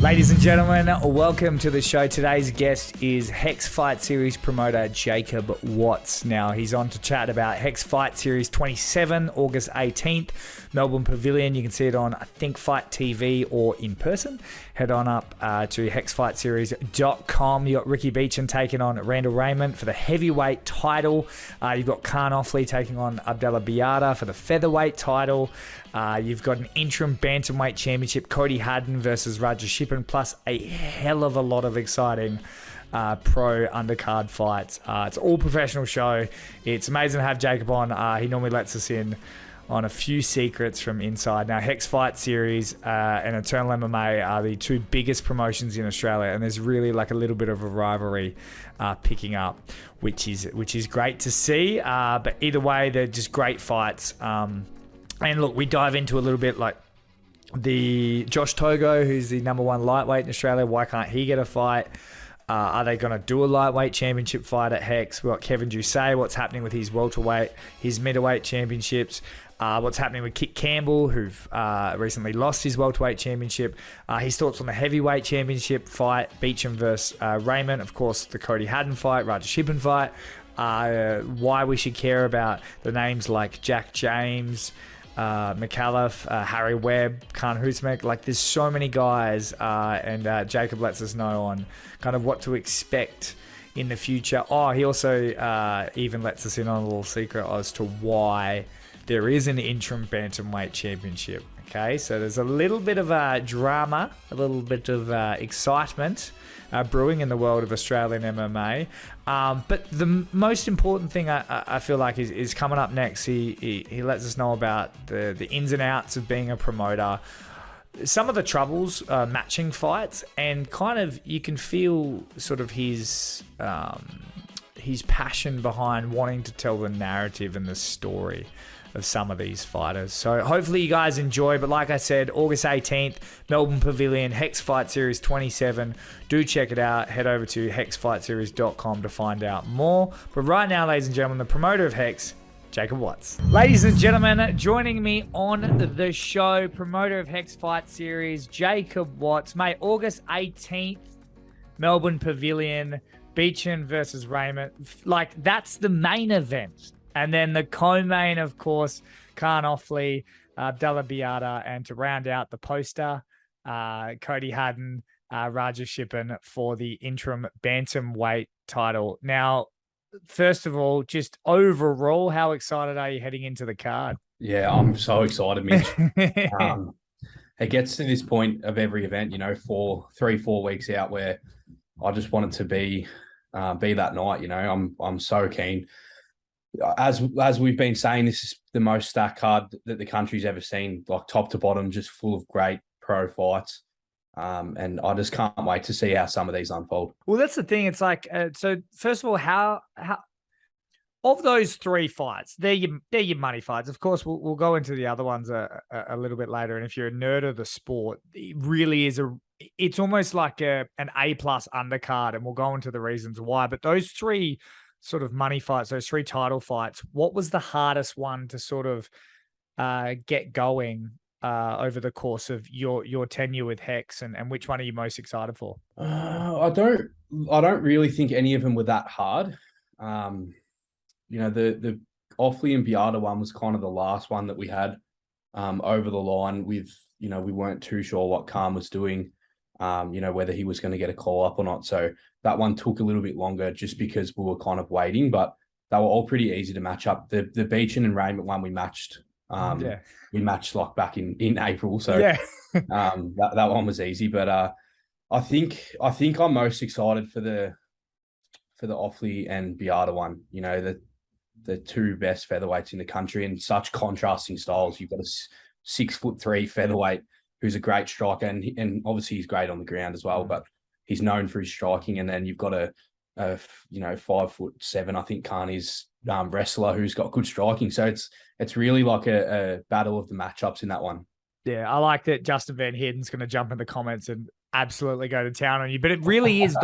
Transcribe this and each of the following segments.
Ladies and gentlemen, welcome to the show. Today's guest is Hex Fight Series promoter Jacob Watts. Now, he's on to chat about Hex Fight Series 27, August 18th, Melbourne Pavilion. You can see it on, I think, Fight TV or in person. Head on up to hexfightseries.com. You've got Ricky Beechan taking on Randall Raymond for the heavyweight title. You've got Kaan Ofli taking on Abdalla Biayada for the featherweight title. You've got an interim bantamweight championship, Cody Haddon versus Shippen, plus a hell of a lot of exciting pro undercard fights. It's all professional show. It's amazing to have Jacob on. He normally lets us in on a few secrets from inside. Now, Hex Fight Series and Eternal MMA are the two biggest promotions in Australia, and there's really like a little bit of a rivalry picking up, which is great to see. But either way, they're just great fights. And look, we dive into a little bit like the Josh Togo, who's the #1 lightweight in Australia. Why can't he get a fight? Are they going to do a lightweight championship fight at Hex? We've got Kevin Jousset. What's happening with his welterweight, his middleweight championships? What's happening with Kit Campbell, who've recently lost his welterweight championship? His thoughts on the heavyweight championship fight, Beechan versus Raymond. Of course, the Cody Haddon fight, Shippen fight. Why we should care about the names like Jack James, McAuliffe, Harry Webb, Khan Husmek. Like, there's so many guys, and Jacob lets us know on kind of what to expect in the future. He also even lets us in on a little secret as to why there is an interim bantamweight championship. Okay, so there's a little bit of drama, a little bit of excitement brewing in the world of Australian MMA. But the most important thing I feel like is coming up next. He lets us know about the ins and outs of being a promoter, some of the troubles matching fights, and kind of you can feel sort of his passion behind wanting to tell the narrative and the story of some of these fighters. So hopefully you guys enjoy. But like I said, August 18th, Melbourne Pavilion, Hex Fight Series 27. Do check it out. Head over to hexfightseries.com to find out more. But right now, ladies and gentlemen, the promoter of Hex, Jacob Watts. Ladies and gentlemen, joining me on the show, promoter of Hex Fight Series, Jacob Watts. Mate, August 18th, Melbourne Pavilion, Beechan versus Raymond. Like, that's the main event. And then the co-main, of course, Kaan Ofli, Abdalla Biayada, and to round out the poster, Cody Haddon, Shippen for the interim bantamweight title. Now, first of all, just overall, how excited are you heading into the card? Yeah, I'm so excited, Mitch. It gets to this point of every event, 3-4 weeks out, where I just want it to be that night. I'm so keen. As we've been saying, this is the most stacked card that the country's ever seen, like top to bottom, just full of great pro fights. And I just can't wait to see how some of these unfold. Well, that's the thing. It's like, so first of all, how of those three fights, they're your money fights. Of course, we'll go into the other ones a little bit later. And if you're a nerd of the sport, it really is it's almost like an A+ undercard, and we'll go into the reasons why. But those three sort of money fights, those three title fights, what was the hardest one to sort of get going over the course of your tenure with Hex, and which one are you most excited for? I don't really think any of them were that hard. The Ofli and Biayada one was kind of the last one that we had over the line with, we weren't too sure what Kaan was doing, whether he was going to get a call up or not. So that one took a little bit longer just because we were kind of waiting, but they were all pretty easy to match up. The Beechan and Raymond one we matched. We matched like back in April. So yeah. that one was easy. But I think I'm most excited for the Ofli and Biayada one. The two best featherweights in the country, and such contrasting styles. You've got a 6'3" featherweight who's a great striker, and obviously he's great on the ground as well, but he's known for his striking. And then you've got a 5'7", I think Kaan is, wrestler who's got good striking. So it's really like a battle of the matchups in that one. Yeah, I like that Justin Van Heerden's going to jump in the comments and absolutely go to town on you. But it really is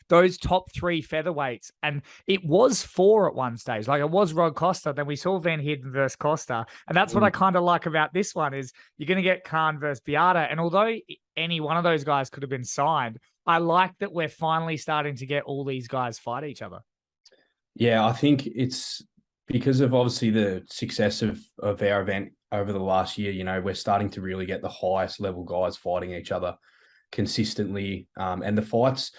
those top three featherweights. And it was four at one stage. Like it was Rod Costa, then we saw Van Heerden versus Costa. And that's what I kind of like about this one is you're going to get Kaan versus Biayada. And although any one of those guys could have been signed, I like that we're finally starting to get all these guys fight each other. Yeah, I think it's because of obviously the success of our event over the last year. You know, we're starting to really get the highest level guys fighting each other consistently. And the fights,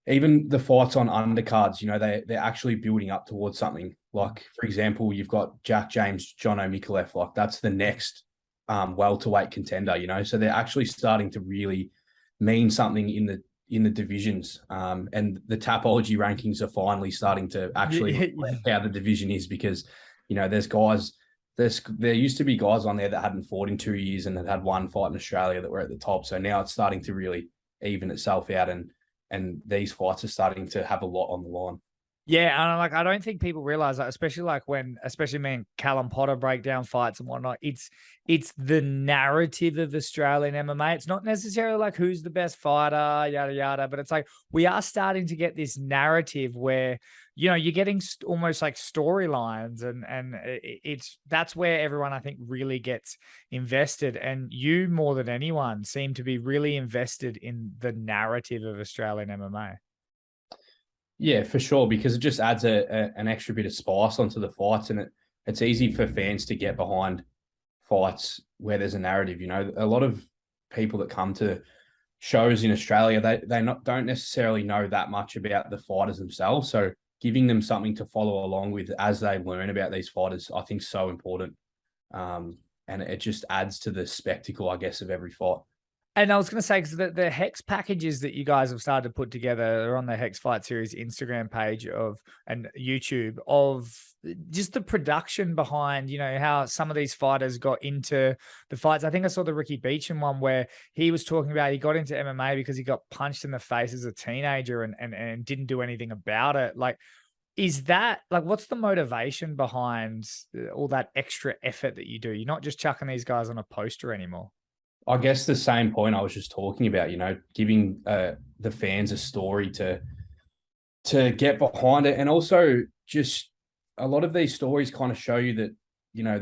even the fights on undercards, you know, they're actually building up towards something. Like, for example, you've got Jack James, John O'Mikalev, like that's the next welterweight contender, you know. So they're actually starting to really mean something in the divisions. And the Tapology rankings are finally starting to actually how the division is, because, you know, there used to be guys on there that hadn't fought in 2 years and that had one fight in Australia that were at the top. So now it's starting to really even itself out, and these fights are starting to have a lot on the line. Yeah, and I don't think people realize that, especially especially me and Callum Potter break down fights and whatnot. It's the narrative of Australian MMA. It's not necessarily like who's the best fighter, yada yada, but it's like we are starting to get this narrative where, you know, you're getting almost like storylines, and that's where everyone I think really gets invested. And you more than anyone seem to be really invested in the narrative of Australian MMA. Yeah, for sure, because it just adds an extra bit of spice onto the fights, and it's easy for fans to get behind fights where there's a narrative. You know, a lot of people that come to shows in Australia, they don't necessarily know that much about the fighters themselves. So giving them something to follow along with as they learn about these fighters, I think, is so important. And it just adds to the spectacle, I guess, of every fight. And I was going to say, because the Hex packages that you guys have started to put together are on the Hex Fight Series Instagram page and YouTube of just the production behind, you know, how some of these fighters got into the fights. I think I saw the Ricky Beecham one where he was talking about he got into MMA because he got punched in the face as a teenager and didn't do anything about it. Like, is that like, what's the motivation behind all that extra effort that you do? You're not just chucking these guys on a poster anymore. I guess the same point I was just talking about, you know, giving the fans a story to get behind it. And also just a lot of these stories kind of show you that, you know,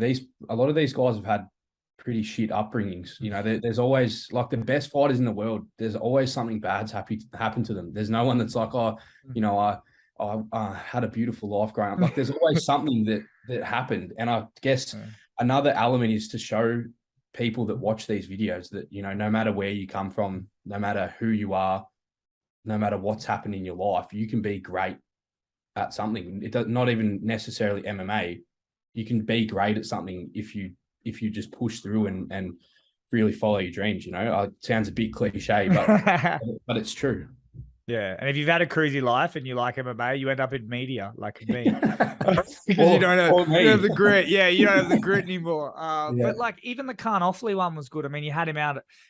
a lot of these guys have had pretty shit upbringings. You know, there's always, like, the best fighters in the world, there's always something bad's happened to them. There's no one that's like, oh, you know, I had a beautiful life growing up. Like, there's always something that happened. And I guess another element is to show people that watch these videos that, you know, no matter where you come from, no matter who you are, no matter what's happened in your life, you can be great at something. It does not even necessarily MMA. You can be great at something if you just push through and really follow your dreams. You know, it sounds a bit cliche, but it's true. Yeah, and if you've had a cruisy life and you like MMA, you end up in media like me. Because you don't have the grit. Yeah, you don't have the grit anymore. But like even the Kaan Ofli one was good. I mean, you had him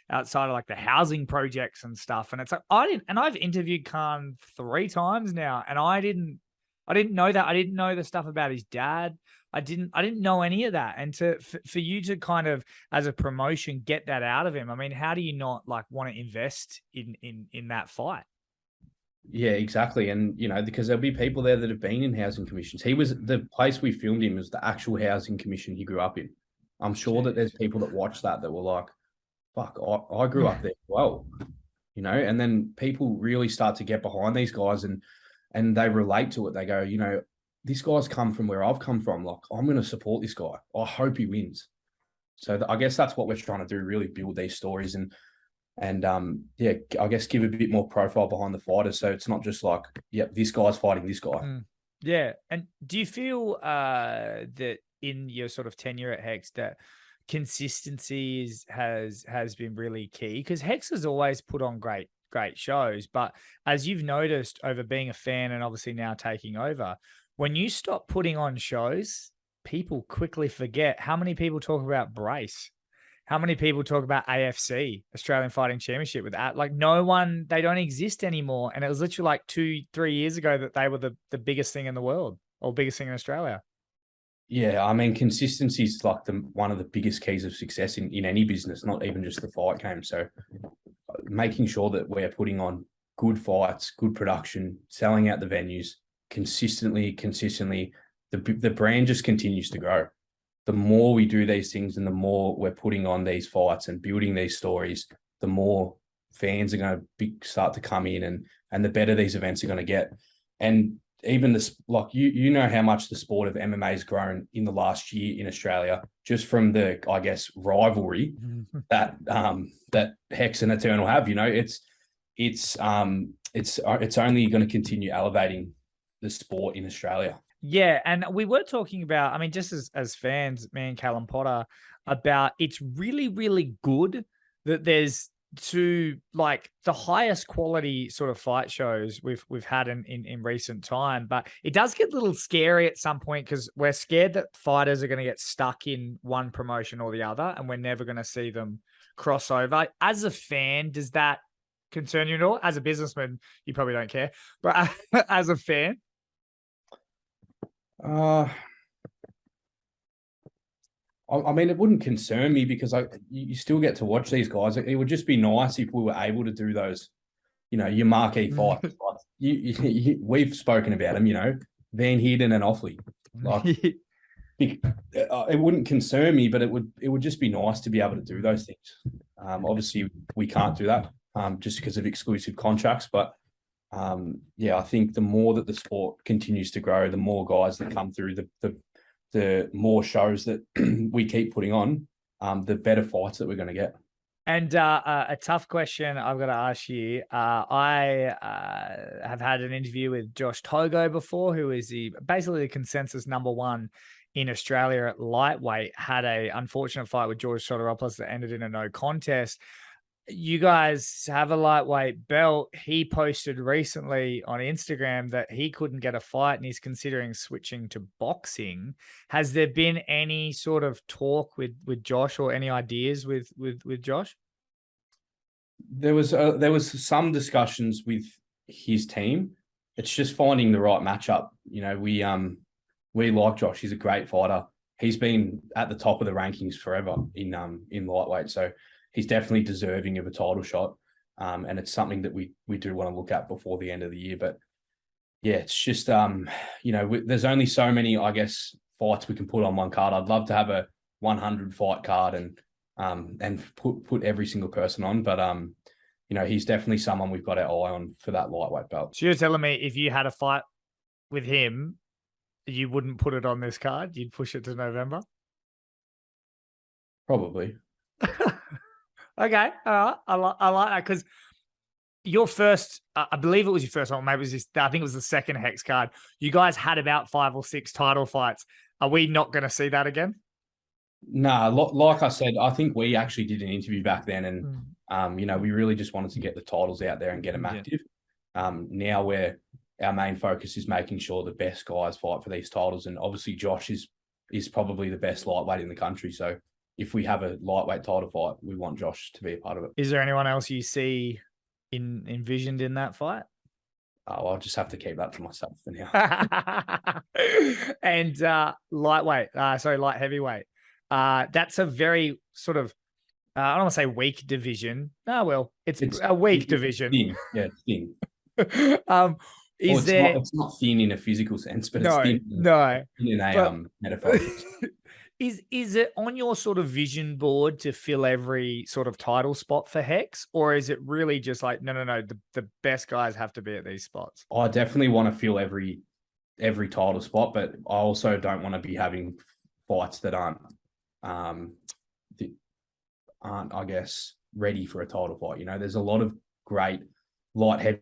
outside of like the housing projects and stuff. And it's like I've interviewed Kaan 3 times now, and I didn't know that. I didn't know the stuff about his dad. I didn't know any of that. And for you to kind of, as a promotion, get that out of him. I mean, how do you not like want to invest in that fight? Yeah, exactly. And, you know, because there'll be people there that have been in housing commissions. The place we filmed him was the actual housing commission he grew up in. I'm sure that there's people that watch that were like, fuck, I grew up there as well, you know. And then people really start to get behind these guys and they relate to it. They go, you know, this guy's come from where I've come from. Like, I'm going to support this guy. I hope he wins. So I guess that's what we're trying to do, really build these stories and yeah, I guess give a bit more profile behind the fighters. So it's not just like, yep, this guy's fighting this guy. Yeah. And do you feel that in your sort of tenure at Hex that consistency has been really key? Because Hex has always put on great shows, but as you've noticed over being a fan and obviously now taking over, when you stop putting on shows, people quickly forget. How many people talk about Brace? How many people talk about AFC, Australian Fighting Championship, with that? Like, no one, they don't exist anymore. And it was literally like 2-3 years ago that they were the biggest thing in the world, or biggest thing in Australia. Yeah, I mean, consistency is like one of the biggest keys of success in any business, not even just the fight game. So making sure that we're putting on good fights, good production, selling out the venues consistently. The brand just continues to grow. The more we do these things and the more we're putting on these fights and building these stories, the more fans are going to start to come in, and the better these events are going to get. And even this, like you know how much the sport of MMA has grown in the last year in Australia, just from the, I guess, rivalry that Hex and Eternal have. You know, it's only going to continue elevating the sport in Australia. Yeah, and we were talking about, I mean, just as fans, me and Callum Potter, about it's really, really good that there's two, like, the highest quality sort of fight shows we've had in recent time. But it does get a little scary at some point because we're scared that fighters are going to get stuck in one promotion or the other, and we're never going to see them cross over. As a fan, does that concern you at all? As a businessman, you probably don't care, but as a fan? I mean, it wouldn't concern me because you still get to watch these guys. It would just be nice if we were able to do those, you know, your marquee fights. We've spoken about them, you know, Van Heerden and Ofli. Like, it wouldn't concern me, but it would just be nice to be able to do those things. Obviously, we can't do that just because of exclusive contracts, but yeah, I think the more that the sport continues to grow, the more guys that come through, the more shows that we keep putting on, the better fights that we're going to get. And a tough question I've got to ask you. I have had an interview with Josh Togo before, who is basically the consensus #1 in Australia at lightweight. Had a unfortunate fight with George Sotiropoulos that ended in a no contest. You guys have a lightweight belt. He posted recently on Instagram that he couldn't get a fight and he's considering switching to boxing. Has there been any sort of talk with Josh or any ideas with Josh? There was some discussions with his team. It's just finding the right matchup. You know, we like Josh. He's a great fighter. He's been at the top of the rankings forever in lightweight. So he's definitely deserving of a title shot. And it's something that we do want to look at before the end of the year. But yeah, it's just, you know, there's only so many, I guess, fights we can put on one card. I'd love to have a 100 fight card and put every single person on. But, you know, he's definitely someone we've got our eye on for that lightweight belt. So you're telling me if you had a fight with him, you wouldn't put it on this card? You'd push it to November? Probably. Okay, all right. I like that because your first, I believe it was your first one, maybe it was I think it was the second Hex card. You guys had about 5 or 6 title fights. Are we not going to see that again? Nah, like I said, I think we actually did an interview back then, and you know, we really just wanted to get the titles out there and get them active. Now our main focus is making sure the best guys fight for these titles, and obviously Josh is probably the best lightweight in the country. So if we have a lightweight title fight, we want Josh to be a part of it. Is there anyone else you see envisioned in that fight? Oh, I'll just have to keep that to myself for now. And light heavyweight. That's a very sort of, I don't want to say weak division. Oh, well, it's a weak division. Thin. Yeah, it's thin. It's not thin in a physical sense, but it's thin in a metaphorical sense. Is it on your sort of vision board to fill every sort of title spot for Hex, or is it really just like, no, the best guys have to be at these spots? I definitely want to fill every title spot, but I also don't want to be having fights that aren't I guess ready for a title fight. You know, there's a lot of great light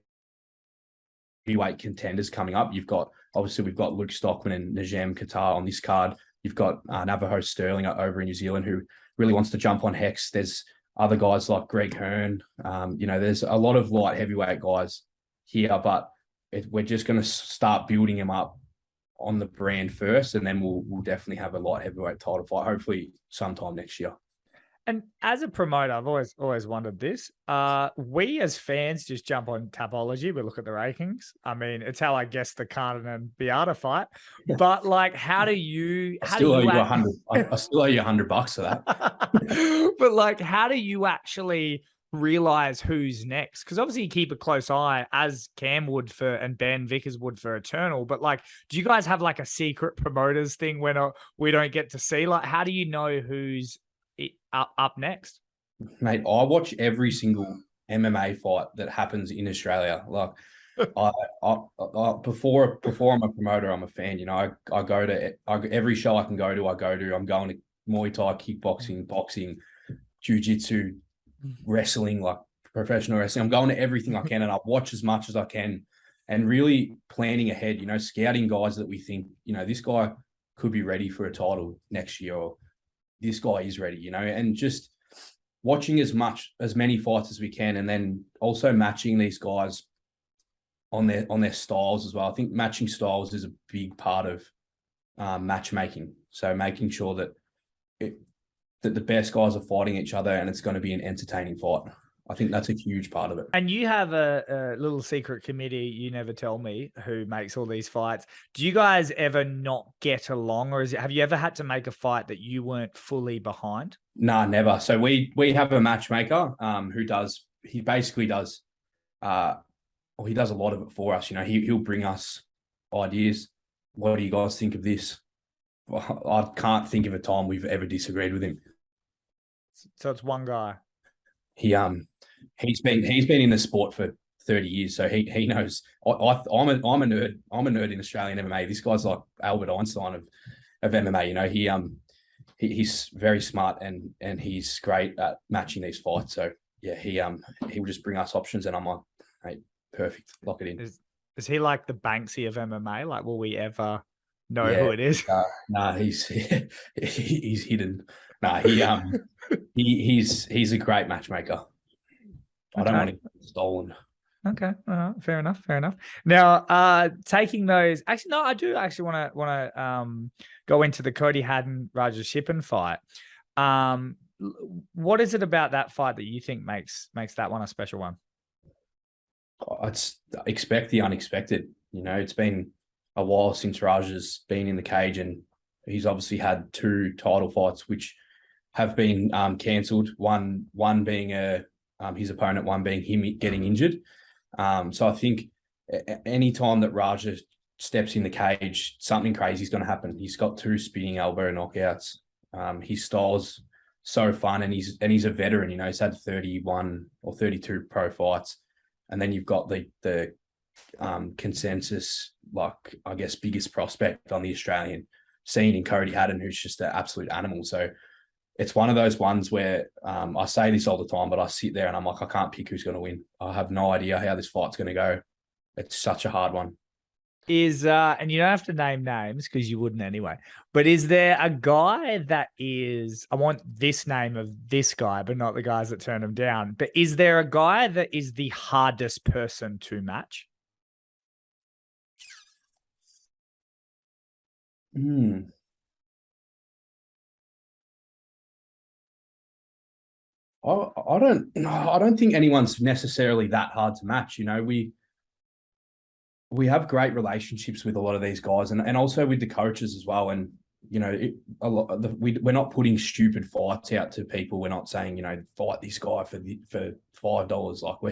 heavyweight contenders coming up. We've got Luke Stockman and Najem Qatar on this card. You've got Navajo Sterling over in New Zealand who really wants to jump on Hex. There's other guys like Greg Hearn. You know, there's a lot of light heavyweight guys here, but we're just going to start building them up on the brand first, and then we'll definitely have a light heavyweight title fight, hopefully sometime next year. And as a promoter, I've always wondered this. We as fans just jump on Tapology. We look at the rankings. I mean, it's how I guess the Kaan and Biayada fight. But like, how do you? I still owe you $100 for that. But like, how do you actually realize who's next? Because obviously you keep a close eye, as Cam would for, and Ben Vickers would for Eternal. But like, do you guys have like a secret promoters thing when we don't get to see? Like, how do you know who's up next? Mate, I watch every single MMA fight that happens in Australia. Like, I before I'm a promoter, I'm a fan. You know, I go to every show I can go to. I go to. I'm going to Muay Thai, kickboxing, boxing, jiu-jitsu, wrestling, like professional wrestling. I'm going to everything I can, and I watch as much as I can, and really planning ahead. You know, scouting guys that we think, you know, this guy could be ready for a title next year, or this guy is ready. You know, and just watching as many fights as we can, and then also matching these guys on their styles as well. I think matching styles is a big part of matchmaking. So making sure that the best guys are fighting each other, and it's going to be an entertaining fight. I think that's a huge part of it. And you have a little secret committee, you never tell me, who makes all these fights. Do you guys ever not get along, or have you ever had to make a fight that you weren't fully behind? Nah, never. So we have a matchmaker he basically does he does a lot of it for us. You know, he'll bring us ideas. What do you guys think of this? I can't think of a time we've ever disagreed with him. So it's one guy. He's been in the sport for 30 years, so he knows. I'm a nerd. I'm a nerd in Australian MMA. This guy's like Albert Einstein of MMA. You know, he's very smart, and he's great at matching these fights. So yeah, he will just bring us options, and I'm like, hey, perfect, lock it in. Is he like the Banksy of MMA? Like, will we ever know who it is? Nah, he's hidden. Nah, he's a great matchmaker. Okay. I don't want him stolen. Okay, fair enough. Now, taking those, actually, no, I do actually want to go into the Cody Haddon Raja Shippen fight. What is it about that fight that you think makes that one a special one? It's expect the unexpected. You know, it's been a while since Raja's been in the cage, and he's obviously had 2 title fights which have been cancelled. One being his opponent, one being him getting injured. So I think any time that Raja steps in the cage, something crazy is going to happen. He's got 2 spinning elbow knockouts. His style's so fun, and he's a veteran. You know, he's had 31 or 32 pro fights, and then you've got the consensus, like, I guess, biggest prospect on the Australian scene in Cody Haddon, who's just an absolute animal. So it's one of those ones where I say this all the time, but I sit there and I'm like, I can't pick who's going to win. I have no idea how this fight's going to go. It's such a hard one. And you don't have to name names because you wouldn't anyway, but is there a guy that is, I want this name of this guy, but not the guys that turn him down, but is there a guy that is the hardest person to match? I don't think anyone's necessarily that hard to match. You know, we have great relationships with a lot of these guys, and also with the coaches as well. And you know, we're not putting stupid fights out to people. We're not saying, you know, fight this guy for $5. Like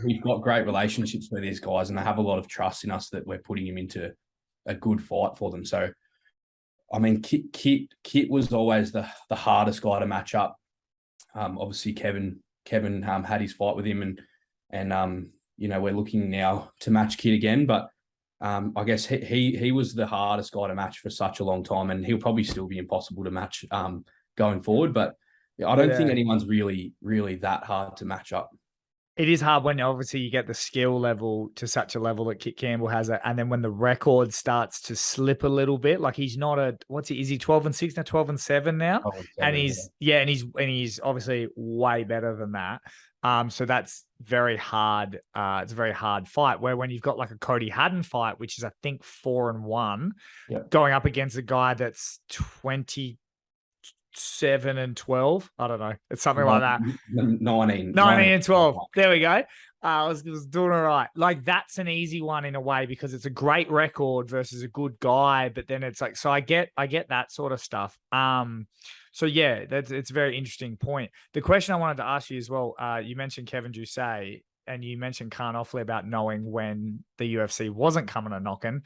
we've got great relationships with these guys, and they have a lot of trust in us that we're putting him into a good fight for them. So, I mean, Kit was always the hardest guy to match up. Obviously, Kevin had his fight with him, and you know, we're looking now to match Kit again. But I guess he was the hardest guy to match for such a long time, and he'll probably still be impossible to match going forward. But I don't think anyone's really that hard to match up. It is hard when obviously you get the skill level to such a level that Kit Campbell has it. And then when the record starts to slip a little bit, like he's not is he 12-6 now, 12-7 now? 12-7, and he's obviously way better than that. So that's very hard. It's a very hard fight, where when you've got like a Cody Haddon fight, which is, I think, 4-1, going up against a guy that's 27-12. I don't know. It's something like that. 19-12. There we go. I was doing all right. Like, that's an easy one in a way, because it's a great record versus a good guy. But then it's like, so I get that sort of stuff. So yeah, it's a very interesting point. The question I wanted to ask you as well, you mentioned Kevin Jousset and you mentioned Kaan Ofli about knowing when the UFC wasn't coming a knocking.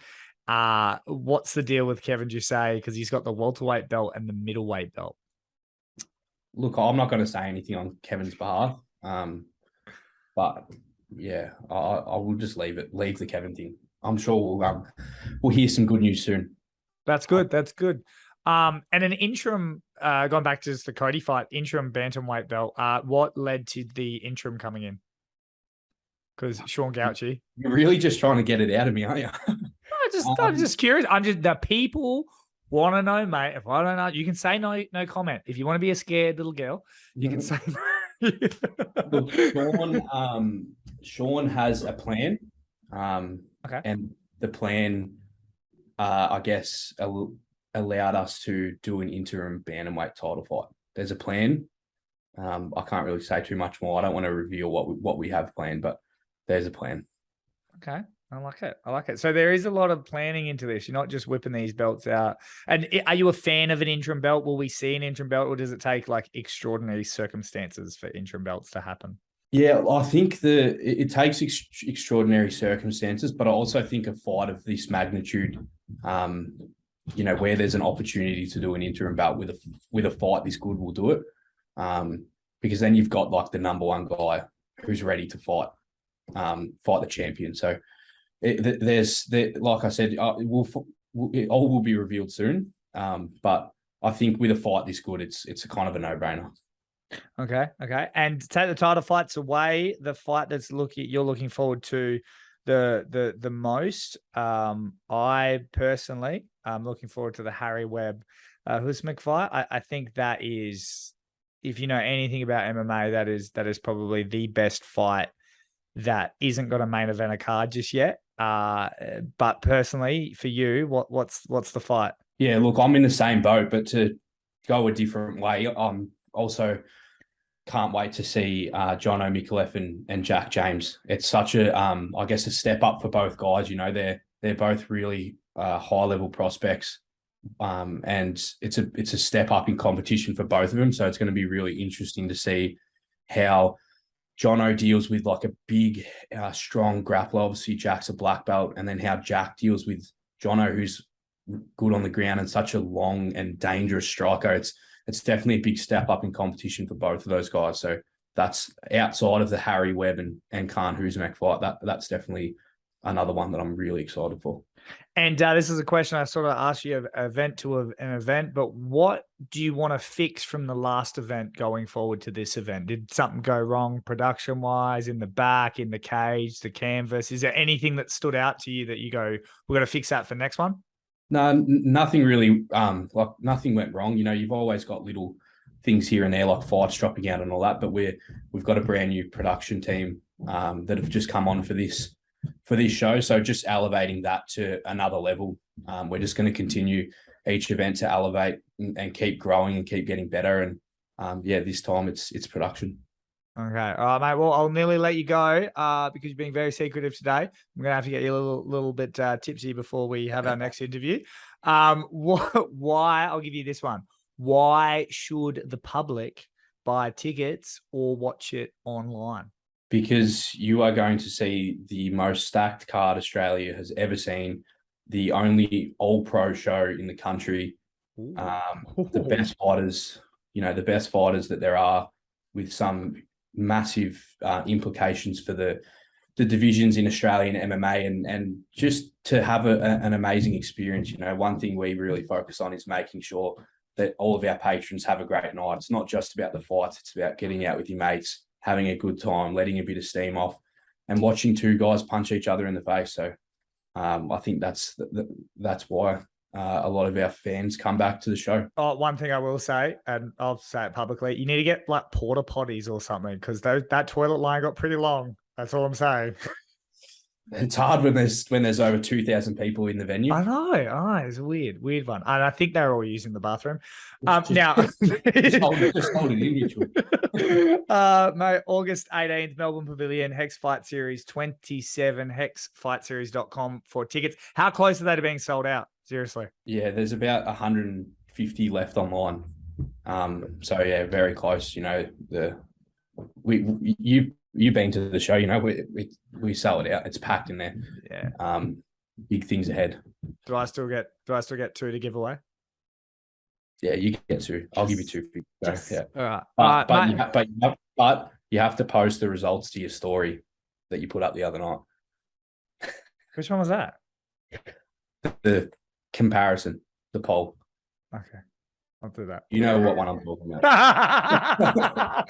What's the deal with Kevin Jousset? Because he's got the welterweight belt and the middleweight belt. Look, I'm not going to say anything on Kevin's behalf, but yeah, I will just leave the Kevin thing. I'm sure we'll hear some good news soon. That's good. That's good. And an interim, going back to just the Cody fight, interim bantamweight belt. What led to the interim coming in? Because Sean Gauci. You're really just trying to get it out of me, aren't you? I'm just curious. The people want to know, mate. If I don't know, you can say no comment. If you want to be a scared little girl, you can say no. Look, Sean has a plan. Okay. And the plan, I guess, allowed us to do an interim bantamweight title fight. There's a plan. I can't really say too much more. I don't want to reveal what we have planned, but there's a plan. Okay. I like it. I like it. So there is a lot of planning into this. You're not just whipping these belts out. And are you a fan of an interim belt? Will we see an interim belt, or does it take like extraordinary circumstances for interim belts to happen? Yeah, I think it takes extraordinary circumstances, but I also think a fight of this magnitude, where there's an opportunity to do an interim belt with a fight this good, will do it. Because then you've got like the number one guy who's ready to fight the champion. So like I said, it all will be revealed soon. But I think with a fight this good, it's a kind of a no-brainer. Okay. And take the title fights away, the fight you're looking forward to the most. I personally am looking forward to the Harry Webb Husmik fight. I think that is, if you know anything about MMA, that is probably the best fight that isn't got a main event card just yet. But personally, for you, what's the fight? Yeah, look, I'm in the same boat, but to go a different way, I'm also can't wait to see John O'Micallef and Jack James. It's such a, I guess, a step up for both guys. You know, they're both really high level prospects, and it's a step up in competition for both of them. So it's going to be really interesting to see how Jono deals with like a big, strong grappler. Obviously, Jack's a black belt, and then how Jack deals with Jono, who's good on the ground and such a long and dangerous striker. It's definitely a big step up in competition for both of those guys. So that's outside of the Harry Webb and Kaan Husmik fight. That's definitely another one that I'm really excited for. And this is a question I sort of asked you event to an event, but what do you want to fix from the last event going forward to this event? Did something go wrong production-wise, in the back, in the cage, the canvas? Is there anything that stood out to you that you go, we're going to fix that for next one? No, nothing really, like nothing went wrong. You know, you've always got little things here and there, like fights dropping out and all that, but we've got a brand new production team that have just come on for this show. So just elevating that to another level. We're just going to continue each event to elevate and keep growing and keep getting better. And this time it's production. Okay. All right, mate. Well, I'll nearly let you go because you're being very secretive today. I'm going to have to get you a little bit tipsy before we have our next interview. Why? I'll give you this one. Why should the public buy tickets or watch it online? Because you are going to see the most stacked card Australia has ever seen, the only all-pro show in the country, the best fighters, the best fighters that there are, with some massive implications for the divisions in Australian MMA, and just to have an amazing experience. One thing we really focus on is making sure that all of our patrons have a great night. It's not just about the fights, it's about getting out with your mates, having a good time, letting a bit of steam off, and watching two guys punch each other in the face. So I think that's why a lot of our fans come back to the show. Oh, one thing I will say, and I'll say it publicly, you need to get like porta potties or something, because that toilet line got pretty long. That's all I'm saying. It's hard when there's over 2,000 people in the venue. I know. It's a weird one. And I think they're all using the bathroom. Now, just hold it in mutual. Mate, August 18th, Melbourne Pavilion, Hex Fight Series 27, hexfightseries.com for tickets. How close are they to being sold out? Seriously. Yeah, there's about 150 left online. So yeah, very close. You know, you've been to the show. You know, we sell it out. It's packed in there. Yeah. Big things ahead. Do I still get 2 to give away? Yeah, you get 2. I'll give you 2. Yes. Yeah. All right. But you have to post the results to your story that you put up the other night. Which one was that? The comparison, the poll. Okay. I'll do that. You know what one I'm talking about.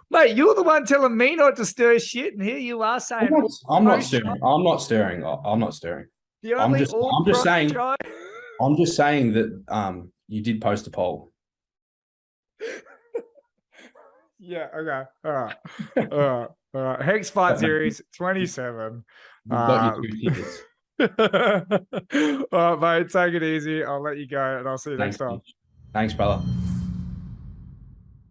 Mate, you're the one telling me not to stir shit, and here you are saying I'm not stirring. I'm not stirring. I'm just saying. I'm just saying that you did post a poll. Yeah. Okay. All right. Hex Fight Series 27. You've got your 2 tickets. All right, mate. Take it easy. I'll let you go, and I'll see you next time. Thanks, brother.